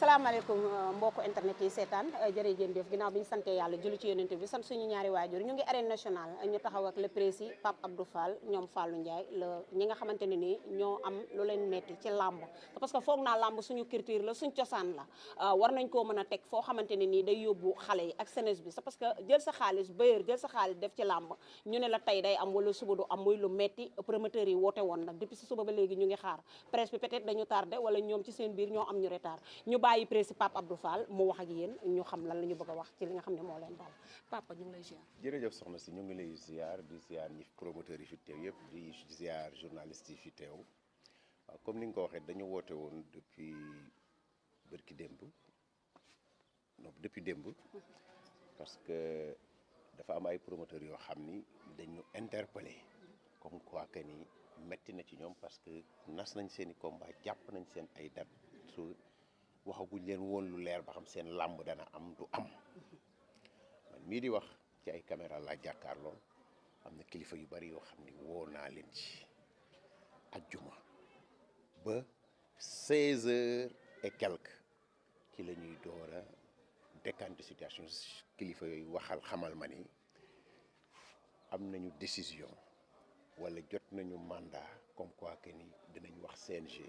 asalaamaaleykum mbokku internet yi seetaan jërëjëf ginnaaw bi ñu sante yàlla julli ci yonent bi sant suñu ñaari waajur ñu ngi arène nationale ñu taxaw ak le président Pape Abdou Fall ñoom Fallou Ndiaye ñi nga xamante ne nii ñoo am lu leen metti ci làmb parce que foog naa làmb suñu culture la suñu cosaan la war nañ koo mën a teg foo xamante ne nii day yóbbu xale yi ak jeunesse bi c'est parce que jël sa xaalis bailleur jël sa xaalis def ci làmb ñu ne la tey day am wala suba du am muy lu metti promoteurs yi woote woon nag depuis si suba ba léegi ñu ngi xaar presse bi peut-être dañu tardé wala ñoom ci seen biir ñoo am ñu retard ñu bàyyi président Pape Abdou Fall mu wax ak yéen ñu xam lan la ñu bëgg a wax ci li nga xam ne moo leen daal papa ñu ngi lay ziar. jërëjëf soxna si ñu ngi lay ziar di ziar ñi promoteurs yi fi teew yëpp di ziar journalistes yi fi teew waaw comme ni nga ko waxee dañu woote woon depuis bërki démb non depuis démb parce que dafa am ay promoteurs yoo xam ni dañu interpellé comme quoi que ni metti na ci ñoom parce que nas nañ seen i combat jàpp nañ seen ay date su waxaguñ leen woon lu leer ba xam seen làmb dana am du am man mii di wax ci ay caméra laa jàkkaarloo am na kilifa yu bari yoo xam ni woo naa leen ci ajjuma ba 16 heures et quelques ci la ñuy door a décanter situation kilifa yooyu waxal xamal ma ni am nañu décision wala jot nañu mandat comme quoi que ni dinañ wax CNG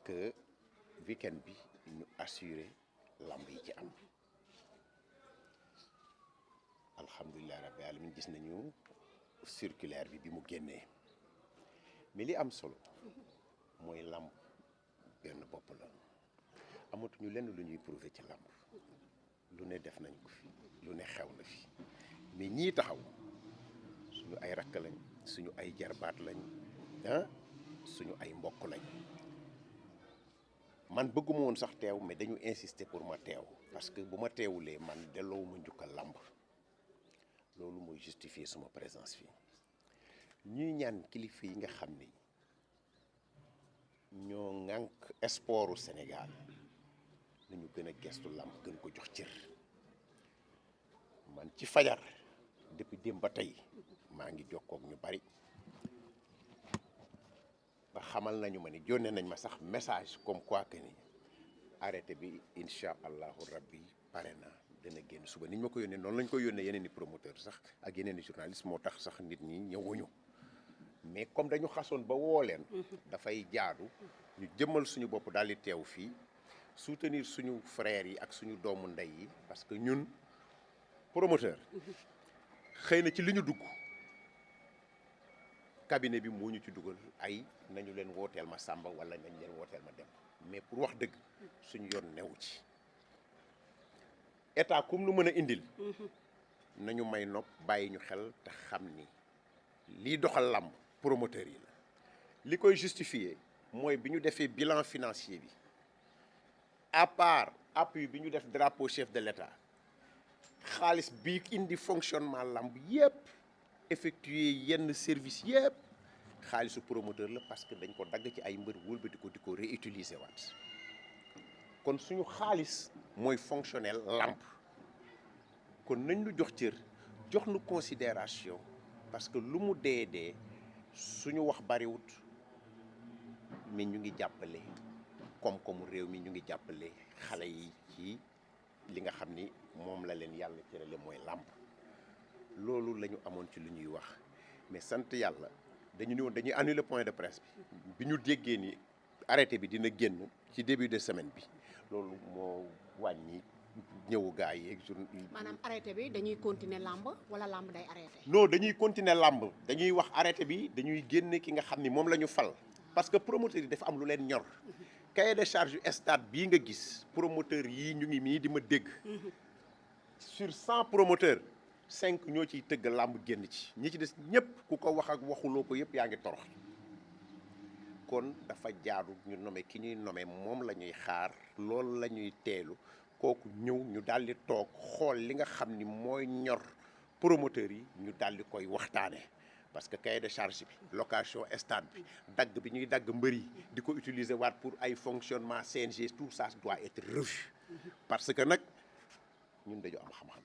que weekend bi ñu assurer lamb yi ci am alhamdulilah rabbi alamin gis nañu circulaire bi mu génnee mais li am solo mooy lamb benn bopp la amatuñu lenn lu ñuy prouver ci lamb lu ne def nañ ko fi lu ne xew na fi mais ñii taxaw suñu ay rakk lañ suñu ay jarbaat lañ suñu ay mbokk lañ man bëgguma woon sax teew mais dañu insister pour ma teew parce que bu ma teewulee man delloowuma njukkal làmb loolu mooy justifier suma présence fii ñuy ñaan kilifa yi nga xam ni ñoo ŋànk sportu Sénégal nañu gën a gestu làmb gën ko jox cër man ci fajar depuis démb ba tey maa ngi jokkook ñu bari ba xamal nañu ma ni yónnee nañ ma sax message comme quoi que ni arrêté bi incha allahu rabbi pare na dana génn suba ni ñu ma ko yónnee noonu lañ ko yónnee yeneen i promoteur sax ak yeneen i journaliste moo tax sax nit ñi ñëwuñu mais comme dañu xasoon ba woo leen dafay jaadu ñu jëmmal suñu bopp daal di teew fii soutenir suñu frères yi ak suñu doomu ndey yi parce que ñun promoteur xëy na ci li ñu dugg cabinet bi moo ñu ci dugal ay nañu leen wooteel ma Samba wala nañu leen wooteel ma dem mais pour wax dëgg suñu yoon newu ci état comme lu mën a indil nañu may nopp bàyyi ñu xel te xam ni lii doxal làmb promoteurs yi la li koy justifier mooy bi ñu defee bilan financier bi à part appui bi ñu def drapeau chef de l'état xaalis bi indi fonctionnement làmb yépp effectuer yenn service yëpp xaalisu promoteur la parce que dañ ko dagg ci ay mbër wëlbati ko di ko réutiliser waat kon suñu xaalis mooy fonctionnel lamp kon nañ lu jox cër jox nu considération parce que lu mu dee suñu wax bariwut mais ñu ngi jàppale koom-koomu réew mi ñu ngi jàppale xale yi ci li nga xam ni moom la leen yàlla cërale mooy làmp loolu la ñu amoon ci lu ñuy wax mais sant yàlla dañu ne woon dañuy annuler point de presse bi ñu déggee ni arrêté bi dina génn ci début de semaine bi loolu moo wàññi ñëwu gars yi. maanaam arrêté bi dañuy continuer làmb wala làmb day arrêté. non dañuy continuer làmb dañuy wax arrêté bi dañuy génne ki nga xam ni moom la ñu fal parce que promoteur yi dafa am lu leen ñor cahier de charge yu stade bii nga gis promoteur yii ñu ngi nii di ma dégg sur 100 promoteurs 5 ñoo ciy tëgg làmb génn ci ñi ci des ñëpp ku ko wax ak waxuloo ko yëpp yaa ngi torox kon dafa jaadu ñu nommer ki ñuy nommer moom la ñuy xaar loolu la ñuy teelu kooku ñëw ñu daal di toog xool li nga xam ni mooy ñor promoteurs yi ñu daal di koy waxtaane parce que cahier de charge bi location stade bi dagg bi ñuy dagg mbër yi di ko utiliser waat pour ay fonctionnement CNG tout ça doit être revu parce que nag ñun dañu am xam-xam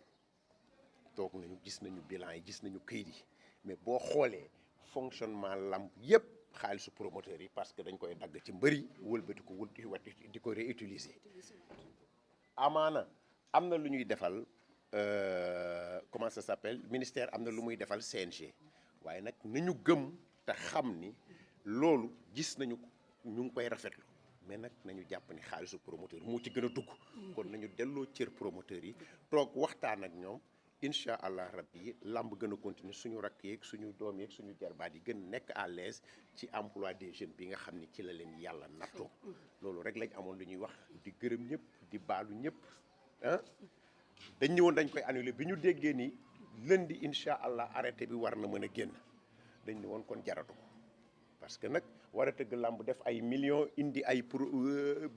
toog nañu gis nañu bilan yi gis nañu këyit yi mais boo xoolee fonctionnement lamb yépp xaalisu promoteurs yi parce que dañ koy dagg ci mbëri wëlbati ko di ko réutiliser amaana am na lu ñuy defal comment ça s'appelle ministère am na lu muy defal CNG waaye nag nañu gëm te xam ni loolu gis nañu ko ñu ngi koy rafetlu mais nag nañu jàpp ni xaalisu promoteur moo ci gën a dugg kon nañu delloo cër promoteur yi toog waxtaan ak ñoom incha allah rabbi lamb gën a continuer suñu rakk yeeg suñu doom yeeg suñu jarbaat yi gën nekk à l'aise ci emploi des jeunes bi nga xam ni ci la leen yàlla nattoo loolu rek lañ amoon lu ñuy wax di gërëm ñëpp di baalu ñëpp ah dañ ñëwoon dañ koy annuler bi ñu déggee ni lundi incha allah arrêté bi war na mën a génn dañ ne woon kon jaratu ko parce que nag war a tëgg làmb def ay millions indi ay pour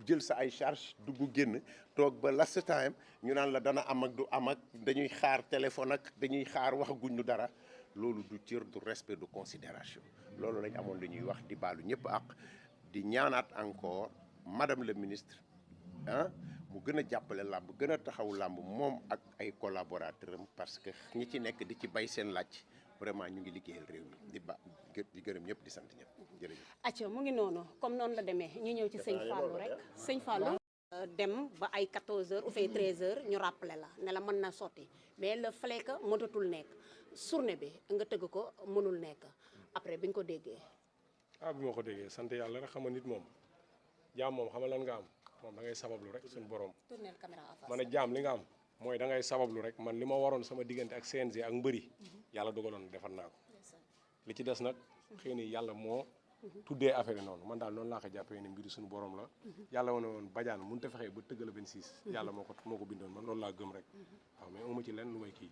jël sa ay charge dugg génn toog ba last time ñu naan la dana am ak du am ak dañuy xaar téléphone ak dañuy xaar wax guñ ñu dara loolu du cër du respect du considération loolu lañ amoon lu ñuy wax di baalu ñëpp ak di ñaanaat encore madame le ministre ah mu gën a jàppale làmb gën a taxaw làmb moom ak ay collaborateurs am parce que ñi ci nekk di ci bay seen laaj vraiment ñu ngi liggéeyal réew mi di gërëm ñëpp di sant ñëpp jërëjëf. acca mu ngi noonu comme noonu la demee ñu ñëw ci sëñ Fallou rek sëñ Fallou dem ba ay 14h ou fait 13h ñu rappelé la ne la mën na sotti mais le fallait que mënatul nekk journée bi nga tëgg ko mënul nekk après bi nga ko déggee. bi ma ko déggee sant yàlla rek xam nga nit moom jaam moom xam nga lan nga am moom da ngay sabablu rek suñu borom. tournel caméra à face. man a jaam li nga am mooy da ngay sabablu rek man li ma waroon sama diggante ak CNG ak mbëri yàlla dogaloon defar naa ko li ci des nag xëy na yàlla moo tuddee affaire yi noonu man daal noonu laa ko jàppee ne mbiri suñu borom la yàlla wane woon bajaan mënut a fexee ba tëggal 26 yàlla moo ko bindoon man loolu laa gëm rek waaw mais amu ci lenn lu may kii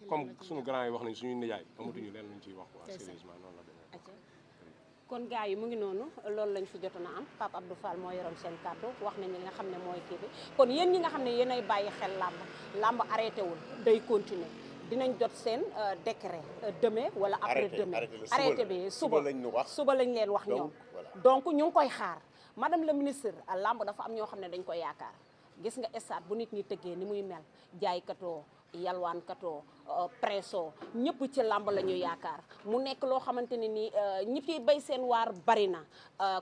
comme suñu grand yi wax nañ suñu nijaay amatuñu lenn luñ ciy wax quoi sérieusement noonu la demee. kon gars yi mu ngi noonu loolu lañ fi jotoon a am Pape Abdou Fall moo yoroon seen kàddu wax nañ li nga xam ne mooy kii bi kon yéen ñi nga xam ne yéen ay bàyyi xel làmb arrêté wul day continuer dinañ jot seen décret demain wala après demain arrêté bi suba lañ leen wax ñoom donc ñu ngi koy xaar madame le ministre làmb dafa am ñoo xam ne dañ koy yaakaar gis nga stade bu nit ñi tëggee ni muy mel jaaykatoo yalwaankatoo presso ñëpp ci làmb la ñu yaakaar mu nekk loo xamante ne ni ñi fi bay seen waar bari na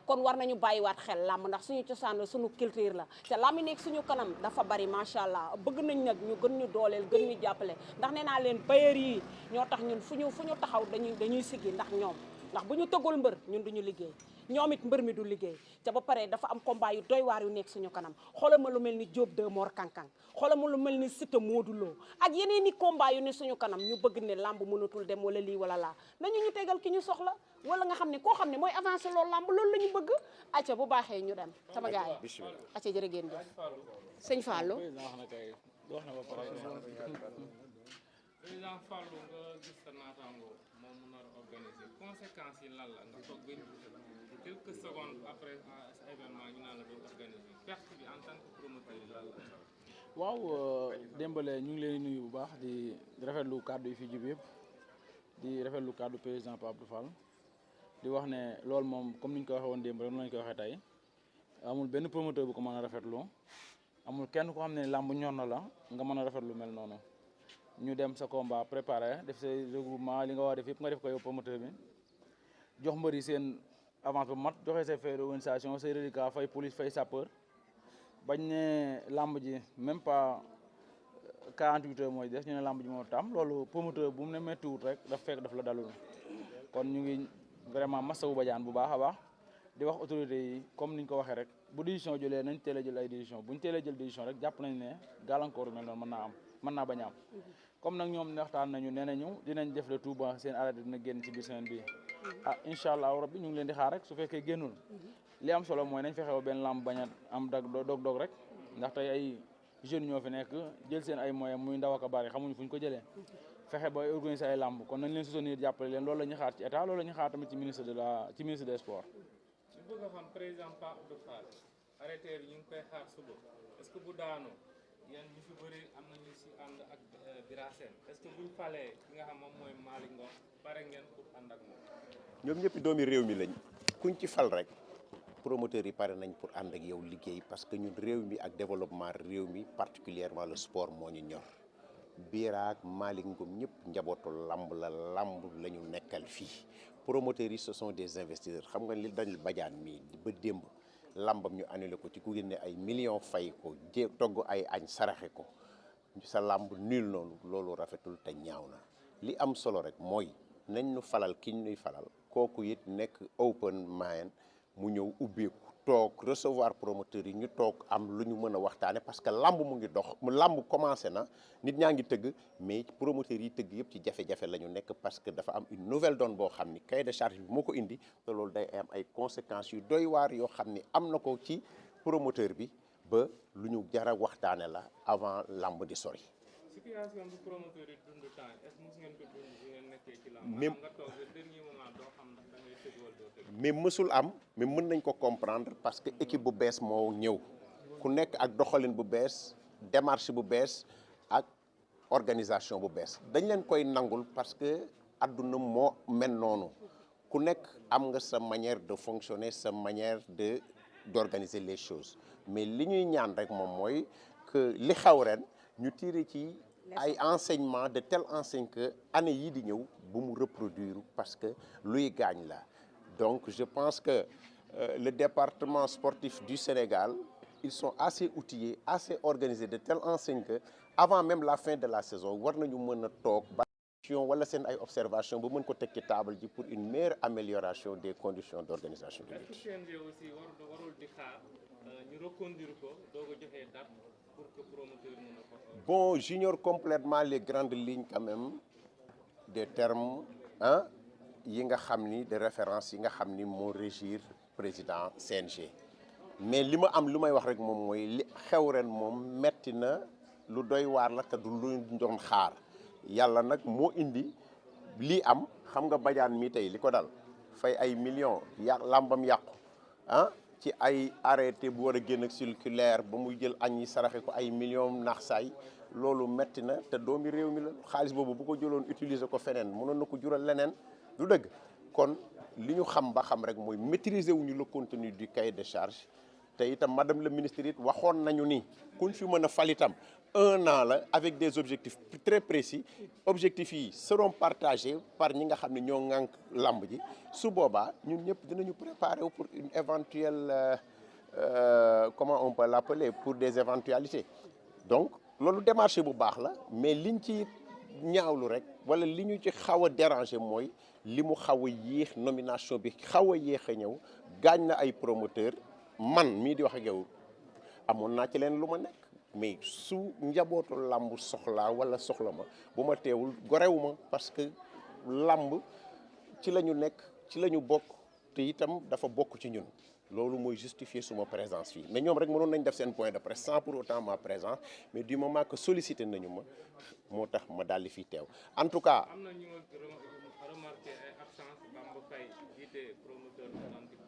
kon war nañu bàyyiwaat xel làmb ndax suñu cosaan la suñu culture la te làmb yi nekk suñu kanam dafa bari macha allah bëgg nañ nag ñu gën ñu dooleel gën ñu jàppale ndax nee naa leen bailleurs yi ñoo tax ñun fu ñu taxaw dañuy siggi ndax ñoom ndax bu ñu tëggul mbër ñun duñu liggéey ñoom it mbër mi du liggéey te ba pare dafa am combat yu doy waar yu nekk suñu kanam xoolal ma lu mel ni Diop de Mor Kankang xoolal ma lu mel ni Siteu Modou Lo ak yeneen i combat yu ne suñu kanam ñu bëgg ne lamb mënatul dem wala lii wala laa nañu ñu tegal ki ñu soxla wala nga xam ne koo xam ne mooy avancé loolu lamb loolu la ñu bëgg acca bu baaxee ñu dem sama gars yi acca jërë ngeen jëf sëñ Fallou président Fallou nga gis sa naataango moom mu nar a organiser conséquences yi lan la nga toog ba quelques secondes après événement ñu naan la doo organiser perte bi en tant que promoteur yi lan la. waaw Dembélé ñu ngi leen di nuyu bu baax di rafetlu kàddu yi fi jib yëpp di rafetlu kàddu président Pape Abdou Fall di wax ne loolu moom comme ni ñu ko waxee woon démb rek noonu la ñu ko waxee tey amul benn promoteur bu ko mën a rafetlu amul kenn ko xam ne làmb ñor na la nga mën a rafetlu mel noonu. ñu dem sa combat préparé def say regroupement li nga war a def yëpp nga def ko yow promoteur bi jox mbëri seen avance ba mat joxe say frais d'organisation say reliquats fay police fay sapeur bañ ne lamb ji même pas 48 heures mooy des ñu ne lamb ji moo tam loolu promoteur bu mu ne méttiwut rek daf fekk daf la dalul kon ñu ngi vraiment masawu bajaan bu baax a baax di wax autorités yi comme niñ ko waxee rek bu décision jëlee nañ teel a jël ay décision bu ñu teelee jël décision rek jàpp nañ ne gàllankoor mel noonu mën naa bañ a am comme nag ñoom waxtaan nañu nee nañu dinañ def le tout ba seen arrêté dina génn ci biir semaine bi incha allah rabbi ñu ngi leen di xaar rek su fekkee génnul li am solo mooy nañ fexe ba benn lamb bañ a am dog rek ndax tey ay jeunes ñoo fi nekk jël seen ay moyens muy ndaw ak a bari xamuñu fu ñu ko jëlee fexe ba organiser ay lamb kon nañ leen soutenir jàppale leen loolu la ñuy xaar ci état loolu la ñuy xaar tamit ci ministre des sports. ñu bëgg a xam président Pape Abdou Fall arrêté yi ñu ngi koy xaar suba est-ce que bu daanoo yéen ñu fi bëri am nañu si ànd ak Bira Sène est-ce que buñ falee ki nga xam moom mooy Malick Ngom pare ngeen pour ànd ak moom. ñoom ñëpp doomi réew mi lañ kuñ ci fal rek promoteurs yi pare nañ pour ànd ak yow liggéey parce que ñun réew mi ak développement réew mi particulièrement le sport moo ñu ñor Bira ak Malick Ngom ñëpp njabootu lamb la ñu nekkal fii promoteurs yi ce sont des investisseurs xam nga li dañ bajaan mii ba démb lambam ñu annulé ko ci ku génne ay millions fay ko togg ay añ saraxe ko sa lamb nul noonu loolu rafetul te ñaaw na li am solo rek mooy nañ ñu falal kiñ ñuy falal kooku it nekk open mind mu ñëw ubbeeku toog recevoir promoteurs yi ñu toog am lu ñu mën a waxtaane parce que lamb mu ngi dox mu lamb commencé na nit ñaa ngi tëgg mais promoteurs yi tëgg yëpp ci jafe-jafe la ñu nekk parce que dafa am une nouvelle donne boo xam ni cahier de charge bi moo ko indi te loolu day am ay conséquences yu doy waar yoo xam ni am na ko ci promoteur bi ba lu ñu jara waxtaane la avant lamb di sori. situation bu promoteur yi dund temps est-ce que mos ngeen ko dund bu ngeen nekkee ci lamb nga toog dernier moment doo xam ndax da ngay tëgg wala doo tëgg. mais mësul am mais mën nañ ko comprendre parce que équipe bu bees moo ñëw ku nekk ak doxalin bu bees démarche bu bees ak organisation bu bees dañ leen koy nangul parce que adduna moo mel noonu ku nekk am nga sa manière de fonctionner sa manière d'organiser les choses mais li ñuy ñaan rek moom mooy que li xaw ren ñu tirer ci ay enseignements de telle enseigne que année yii di ñëw bu mu reproduire parce que luy gaañ la. Donc, je pense que le département sportif du Sénégal, ils sont assez outillés, assez organisés de telle enseigne que, avant même la fin de la saison, war nañu mën a toog ba wala seen ay observation ba mën ko teg ci table ji pour une meilleure amélioration des conditions d'organisation de lutte. Est-ce que CNG aussi warul di xaar ñu reconduire ko doog a joxe date pour que promoteur mën a ko. Bon, j'ignore complètement les grandes lignes quand même des termes yi nga xam ni de référence yi nga xam ni moo régir président CNG mais li ma am lu may wax rek moom mooy li xew ren moom metti na lu doy waar la te du lu doon xaar yàlla nag moo indi lii am xam nga bajaan mi tey li ko dal fay ay millions lambam yàqu ci ay arrêté bu war a génn ak circulaire ba muy jël añ yi saraxe ko ay millions naax saay loolu metti na te doomi réew mi la xaalis boobu bu ko jëloon utiliser ko feneen mënoon na ko jural leneen du dëgg kon li ñu xam ba xam rek mooy maîtriser wuñu le contenu du cahier de charge te itam madame le ministre it waxoon nañu ni kuñ fi mën a fal itam 1 an la avec des objectifs très précis objectifs yi seront partagés par ñi nga xam ne ñoo ŋànk lamb ji su boobaa ñun ñëpp dinañu préparer wu pour une éventuelle comment on peut l'appeler pour des éventualités donc loolu démarche bu baax la mais liñ ci ñaawlu rek wala li ñu ci xaw a déranger mooy li mu xaw a yéex nomination bi xaw a yéex a ñëw gaañ na ay promoteur man mii di wax ak yow amoon naa ci leen lu ma nekk mais su njabootu làmb soxlaa wala soxla ma bu ma teewul gorewu ma parce que làmb ci la ñu nekk ci la ñu bokk te itam dafa bokk ci ñun loolu mooy justifier suma présence fii mais ñoom rek mënoon nañ def seen point de presse sans pour autant ma présence mais du moment que sollicité nañu ma moo tax ma daal di fi teew en tout cas. am na ñu remarqué ay absence Bamba Faye jiite promoteur authentique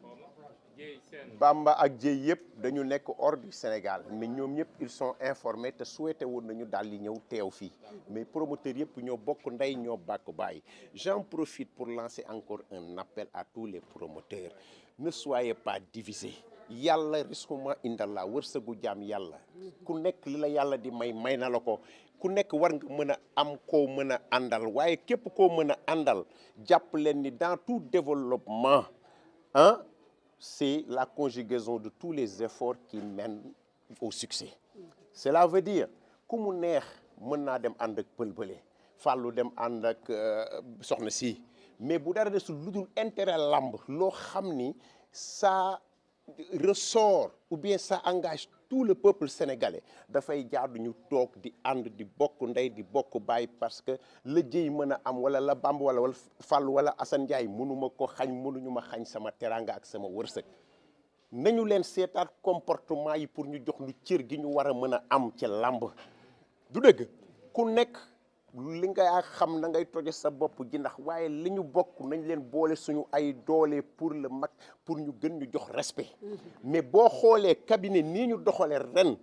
Bamba ak Dieye yëpp dañu nekk hors du Sénégal mais ñoom ñëpp ils sont informés te souhaité woon nañu daal di ñëw teew fii mais promoteurs yëpp ñoo bokk ndey ñoo bàkk bàyyi j'en profite pour lancer encore un appel à tous les promoteurs ne soyez pas divisés yàlla risquement indallah wërsëgu jaam yàlla ku nekk li la yàlla di may na la ko ku nekk war nga mën a am koo mën a àndal waaye képp koo mën a àndal jàpp leen ni dans tout développement c'est la conjugaison de tous les efforts qui mènent au succès. Cela veut dire ku mu neex mën naa dem ànd ak pël-bële fàllu dem ànd ak soxna si mais bu dara desul lu dul intérêt làmb loo xam ni ça ressort ou bien ça engage tout le peuple sénégalais dafay jaadu ñu toog di ànd di bokk ndey di bokk baay parce que la Dieye mën a am wala la Bamba wala Fallou wala Assane Ndiaye mënuma ko xañ mënuñu ma xañ sama teranga ak sama wërsëg nañu leen seetaat comportement yi pour ñu jox lu cër gi ñu war a mën a am ci làmb du dëgg ku nekk li nga xam na ngay toje sa bopp ji ndax waaye li ñu bokk nañ leen boole suñu ay doole pour le mag pour ñu gën ñu jox respect mais boo xoolee cabinet nii ñu doxalee ren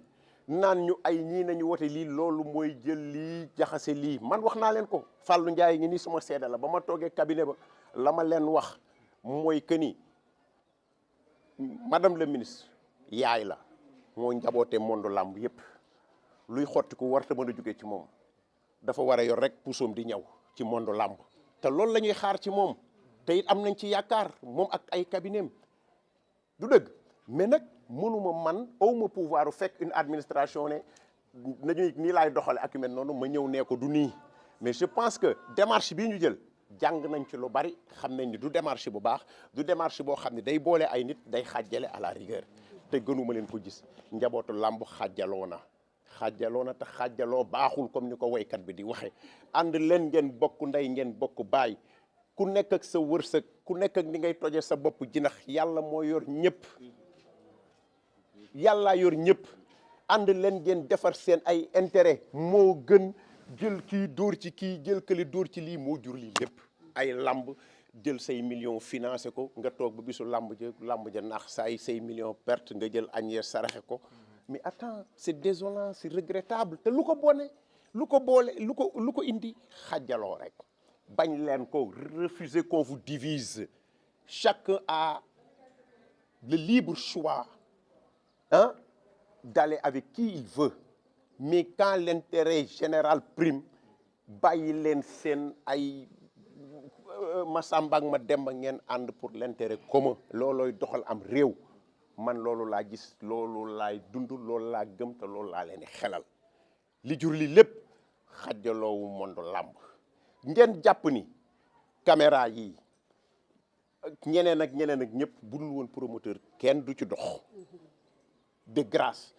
naan ñu ay ñii nañu wote lii loolu mooy jël lii jaxase lii man wax naa leen ko Fallou Ndiaye ngi nii suma seede la ba ma toogee cabinet ba la ma leen wax mooy que ni madame le ministre yaay la moo njabootee monde làmb yépp luy xotti ku warta mën a jógee ci moom dafa war a yor rek pusoom di ñëw ci monde làmb te loolu la ñuy xaar ci moom te it am nañ ci yaakaar moom ak ay cabinetam du dëgg mais nag mënuma man awma pouvoir fekk une administration ne nañuy nii laay doxale ak yu mel noonu ma ñëw nee ko du nii mais je pense que démarche bii ñu jël jàng nañ ci lu bari xam nañ ni du démarche bu baax du démarche boo xam ne day boole ay nit day xàjjale à la rigueur te gënuma leen ko gis njabootu làmb xàjjaloo na te xàjjaloo baaxul comme ni ko woykat bi di waxe ànd leen ngeen bokk ndey ngeen bokk baay ku nekk ak sa wërsëg ku nekk ak ni ngay toje sa bopp jinax yàlla moo yor ñëpp yàllaa yor ñëpp ànd leen ngeen defar seen ay intérêt moo gën jël kii dóor ci kii jël këli dóor ci lii moo jur lii lépp ay lamb jël say millions financé ko nga toog ba bisu lamb ja naax say millions perte nga jël añeer saraxe ko mais attends c'est désolant c'est regrettable te lu ko bone lu ko boole lu ko indi xajaloo rek bañ leen ko refuser qu'on vous divise chacun a le libre choix d'aller avec qui il veut mais quand l'intérêt général prime bàyyi leen seen ay Masamba ak ma Demba ngeen ànd pour l'intérêt commun loolooy doxal am réew man loolu laa gis loolu laay dund loolu laa gëm te loolu laa leen xelal li jur li lépp xajaloowu monde làmb ngeen jàpp ni caméra yi ñeneen ak ñëpp budul woon promoteur kenn du ci dox de grâce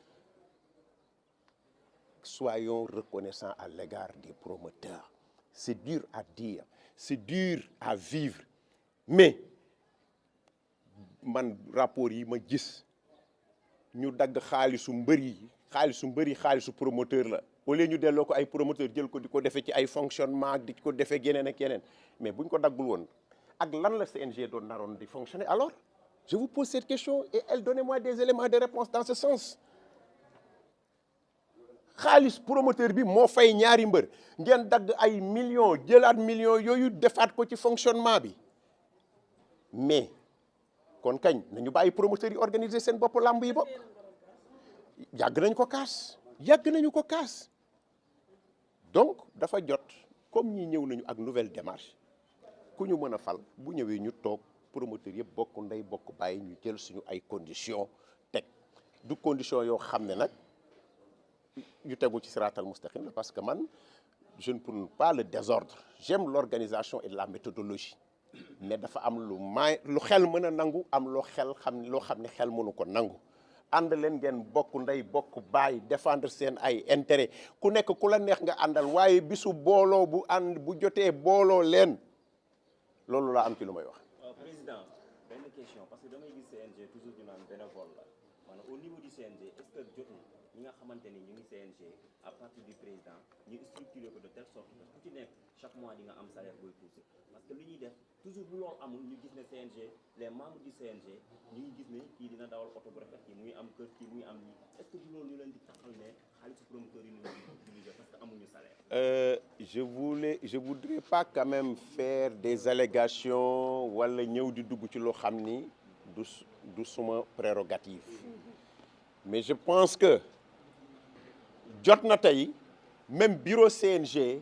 soyons reconnaissants à l'égard des promoteurs c'est dur à dire c'est dur à vivre mais man rapport yi ma gis ñu dagg xaalisu mbëri promoteur la au lieu ñu delloo ko ay promoteur jël ko di ko defee ci ay fonctionnement di ko defee yeneen ak yeneen mais buñ ko daggul woon ak lan la CNG doon naroon di fonctionner alors je vous pose cette question et elle donnez-moi des éléments de réponse dans ce sens xaalis promoteur bi moo fay ñaari mbër ngeen dagg ay millions jëlaat millions yooyu defaat ko ci fonctionnement bi mais kon kañ nañu bàyyi promoteurs yi organiser seen bopp làmb yi bopp yàgg nañu ko kaas donc dafa jot comme ñi ñëw nañu ak nouvelle démarche ku ñu mën a fal bu ñëwee ñu toog promoteurs yëpp bokk ndey bokk bàyyi ñu jël suñu ay conditions teg du conditions yoo xam ne nag yu tegu ci siraatal mustaqim parce que man je ne prône pas le désordre j'aime l'organisation et la méthodologie mais dafa am lu xel mën a nangu am loo xam ne xel mënu ko nangu ànd leen ngeen bokk ndey bokk baay défendre seen ay intérêt ku nekk ku la neex nga àndal waaye bisu booloo bu jotee booloo leen loolu laa am ci lu may wax. Président benn question parce que damay gis CNG toujours ñu naan bénévole la maanaam au niveau du CNG est-ce que jotul ñi nga xamante ni ñu ngi CNG à partir du président ñu structuré ko de telle sorte que ku ci nekk chaque mois di nga am salaire booy touché parce que li ñuy def toujours bu loolu amul ñu gis ne CNG les membres du CNG ñu ngi gis ne kii dina dawal oto bu rafet kii muy am kër kii muy am lii est-ce que du loolu ñu leen di taxal ne xaalisu promoteur yi ñu utiliser parce que amuñu salaire. Je voudrais pas quand même faire des allégations wala ñëw di dugg ci loo xam ni du suma prérogative mais je pense que jot na tey même bureau CNG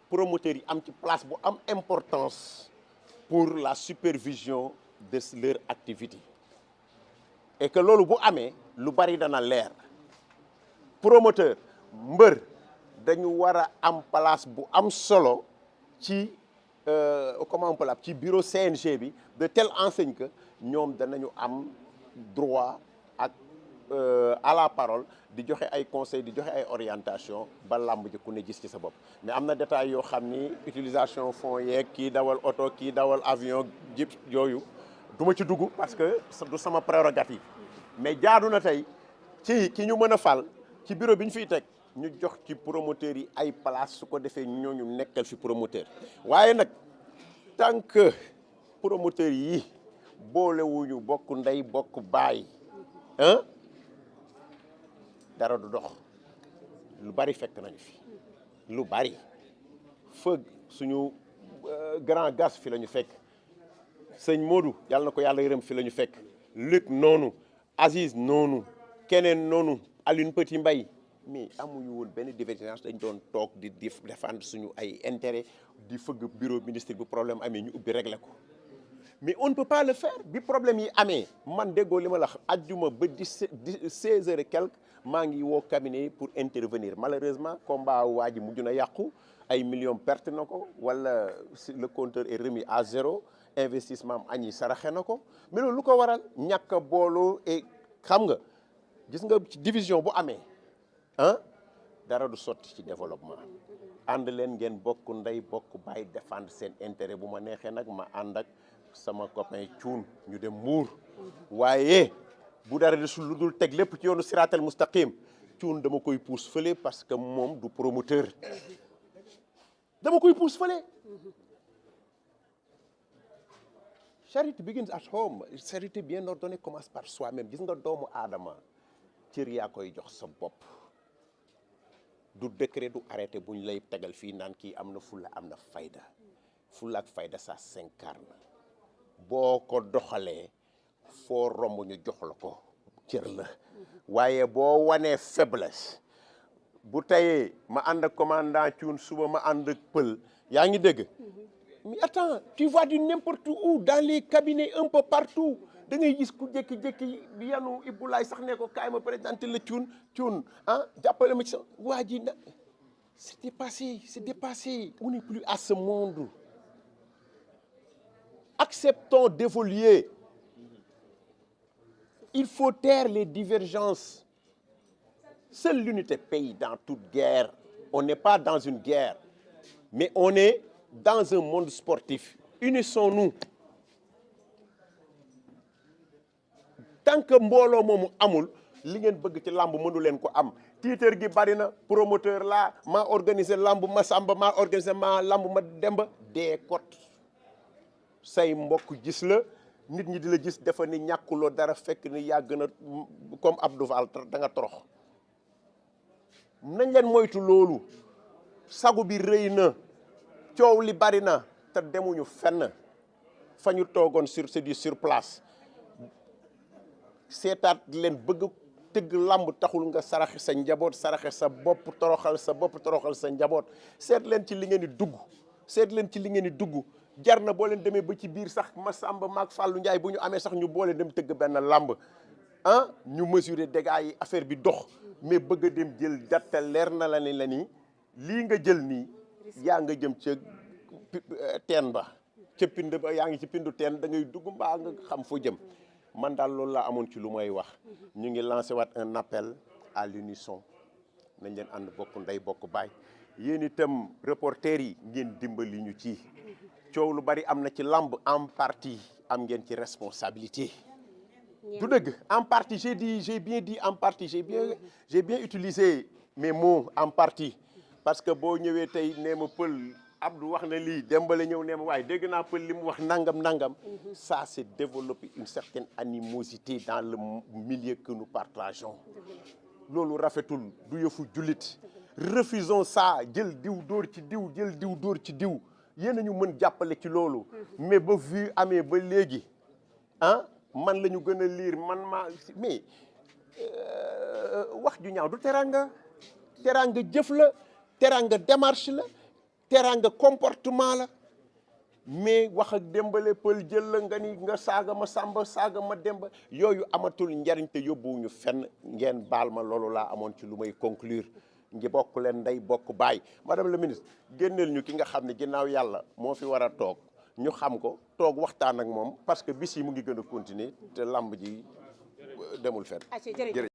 promoteurs yi am ci place bu am importance pour la supervision de leur activité et que loolu bu amee lu bari dana leer promoteur mbër dañu war a am place bu am solo ci comment on peut l'appeler ci bureau CNG bi de telle enseigne que ñoom danañu am droit ak à la parole di joxe ay conseils di joxe ay orientation ba làmb ji ku ne gis ci sa bopp mais am na détails yoo xam ni utilisation fonds yeeg kii dawal oto kii dawal avion jip yooyu du ma ci dugg parce que du sama prérogative mais jaadu na tey ci ki ñu mën a fal ci bureau bi ñu fiy teg ñu jox ci promoteurs yi ay place su ko defee ñooñu nekkal fi promoteur waaye nag tant que promoteurs yi boolewuñu bokk ndey bokk baay dara du dox lu bari fekk nañu fi lu bari fëgg suñu grand gas fi la ñu fekk sëñ Modou yàlla na ko yàlla yërëm fi la ñu fekk Luc noonu Aziz noonu keneen noonu Aline Petit Mbaye mais amuñu woon benn divergence dañ doon toog di défendre suñu ay intérêt di fëgg bureau ministre bu problème amee ñu ubbi réglé ko mais on ne peut pas le faire bi problème yi amee man déggoo li ma la wax ajjuma ba 16 heures et quelques maa ngi woo cabinet pour intervenir malheureusement combat waa ji mujj na yàqu ay millions perte na ko wala le compteur est remis à zéro investissement am añi saraxe na ko mais loolu lu ko waral ñàkk a booloo et xam nga gis nga ci division bu amee ah dara du sotti ci développement ànd leen ngeen bokk ndey bokk bàyyi défendre seen intérêt bu ma neexee nag ma ànd ak sama copain cuun ñu dem Mbuur waaye bu dara desul lu dul teg lépp ci yoonu siraatal mustaqim cuun dama koy pousse fële parce que moom du promoteur dama koy pousse fële. Charité begins at home. Charité bien ordonnée commence par soi-même. Gis nga doomu aadama cër yaa koy jox sa bopp du décret du arrêté bu ñu lay tegal fii naan kii am na fulla am na fayda fulla ak fayda ça s'incarne boo ko doxalee foo romb ñu jox la ko cër la waaye boo wanee faiblesse bu tayee ma ànd ak commandant Thioune suba ma ànd ak pël yaa ngi dégg mais attends tu vois du n'importe où dans les cabinets un peu partout da ngay gis ku jékki-jékki yanu Ibulaay sax ne ko kaay ma présenté la Thioune ah jàppale ma ci sa waa ji na c'est dépassé on n'est plus à ce monde acceptons d'évoluer il faut taire les divergences seule l'unité paye dans toute guerre on n'est pas dans une guerre mais on est dans un monde sportif unissons-nous tant que mbooloo moomu amul li ngeen bëgg ci lamb mënu leen ko am tiitër gi bari na promoteur la maa organisé lamb ma samba maa organisé maa lamb ma demba dee kot say mbokk gis la nit ñi di la gis dafa ni ñàkkuloo dara fekk ni yàgg na comme Abdou Fall da nga torox nañ leen moytu loolu sagu bi rëy na coow li bari na te demuñu fenn fa ñu toogoon c'est du sur place seetaat leen bëgg tëgg lamb taxul nga saraxe sa njaboot saraxe sa bopp toroxal sa bopp toroxal sa njaboot seet leen ci li ngeen di dugg jar na boo leen demee ba ci biir sax ma samba maag Fallou Ndiaye bu ñu amee sax ñu boole dem tëgg benn lamb ah ñu mesurer dégâts yi affaire bi dox mais bëgg a dem jël datta leer na la ni lii nga jël nii yaa nga jëm ca teen ba ca pind ba yaa ngi ci pindu teen da ngay dugg mbaa nga xam foo jëm man daal loolu laa amoon ci lu may wax ñu ngi lancé waat un appel à l'unisson nañ leen ànd bokk ndey bokk baay yéen itam reporters yi ngeen dimbali ñu ci coow lu bari am na ci lamb en partie am ngeen ci responsabilité du dëgg en partie j'ai bien dit en partie j'ai bien utilisé mes mots en partie parce que boo ñëwee tey nee ma pël Abdou wax na lii Dembale ñëw nee ma waaye dégg naa pël li mu wax nangam ça c'est développer une certaine animosité dans le milieu que nous partageons loolu rafetul du yëfu jullit refusons ça jël diw dóor ci diw jël diw dóor ci diw yéen a ñu mën jàppale ci loolu mais ba vu amee ba léegi ah man la ñu gën a liir man maa mais wax ju ñaaw du teranga jëf la teranga démarche la teranga comportement la mais wax ak Dembale pël jël la nga ni nga saaga ma sàmba saaga ma demba yooyu amatul njariñ te yóbbuwuñu fenn ngeen baal ma loolu laa amoon ci lu may conclure ngi bokk leen ndey bokk baay madame la ministre génneel ñu ki nga xam ne ginnaaw yàlla moo fi war a toog ñu xam ko toog waxtaan ak moom parce que bis yi mu ngi gën a continuer te lamb ji demul fenn